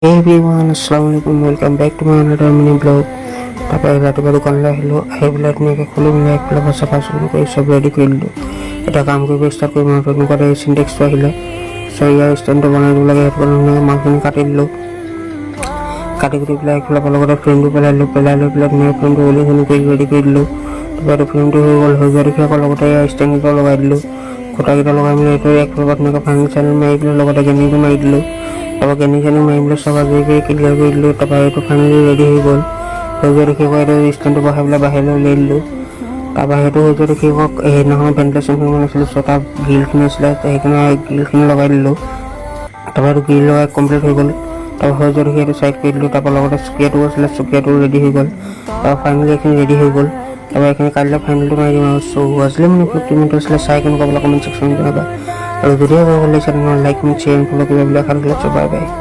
Hey everyone, Assalamualaikum. Welcome back to my another mini blog. তারপরে ৰাতিপুৱা দোকানলৈ আহিলোঁ, আহি পেলাই ধুনীয়াকৈ খুলি মেলি একফালৰ পৰা চাফা চুফি কৰি চব ৰেডি কৰি দিলোঁ। এটা কাম কৰিব ষ্টাৰ্ট কৰি মই তেনেকুৱাতে চিনটেক্সটো আহিলে, ইয়াৰ ষ্টেণ্ডটো বনাই দিব লাগে। সেইটো কাৰণে মাছখিনি কাটি দিলোঁ। কাটি কুটি পেলাই একফালৰ পৰা লগতে ফ্ৰেমটো পেলাই লৈ পেলাই ধুনীয়া ফ্ৰেমটো উলিখিনি কৰি ৰেডি কৰি দিলোঁ। তাৰপৰা ফ্ৰেমটো হৈ গ'ল, হৈ যোৱা দেখি আকৌ লগতে ষ্টেণ্ডকেইটা লগাই দিলোঁ। খুঁটাকেইটা লগাই মেলি এইটো একফালৰ পৰা ধুনীয়াকৈ ফাইনেল চাইনেল মাৰি দিলোঁ, লগতে গেনিংটো মাৰি দিলোঁ। তাৰপৰা গেনি মাৰি পেলাই চব আজৰি কৰি ক্লিয়াৰ কৰি দিলোঁ। তাৰপৰা এইটো ফাইনেলি ৰেডি হৈ গ'ল। হৈ যোৱা দেখি আকৌ এইটো ষ্টেণ্ডটো বহাই পেলাই বাহিৰলৈ উলিয়াই দিলোঁ। তাৰপৰা সেইটো হৈ যোৱা দেখি আকৌ সেইদিনাখন ভেণ্টিলেশ্যন ফেন আছিলোঁ, ছটা গ্ৰিলখিনি আছিলে, সেইখিনি গ্ৰিলখিনি লগাই দিলোঁ। তাৰপৰা এইটো গ্ৰিল লগাই কমপ্লিট হৈ গ'ল। তাৰপৰা হৈ যোৱা দেখি এইটো চাইড কৰি দিলোঁ। তাৰপৰা লগতে চুকীয়াটো আছিলে, চুকীয়াটো ৰেডি হৈ গ'ল। তাৰপৰা ফাইনেলি এইখিনি ৰেডি হৈ গ'ল। তাৰপৰা এইখিনি কাইলৈ ফাইনেলটো মাৰি দিম আৰু আজিলৈ মানে 50 মিনিট আছিলে। চাই কেনেকুৱা বোলা কমেণ্ট ছেকশ্যনত জনাবা। আৰু যদিও ভাল লাগিছে তেনেহ'লে লাইক, কমেণ্ট, শ্বেয়াৰ, ফ'ল' কৰিব বুলি আশা কৰিলোঁ। Bye bye.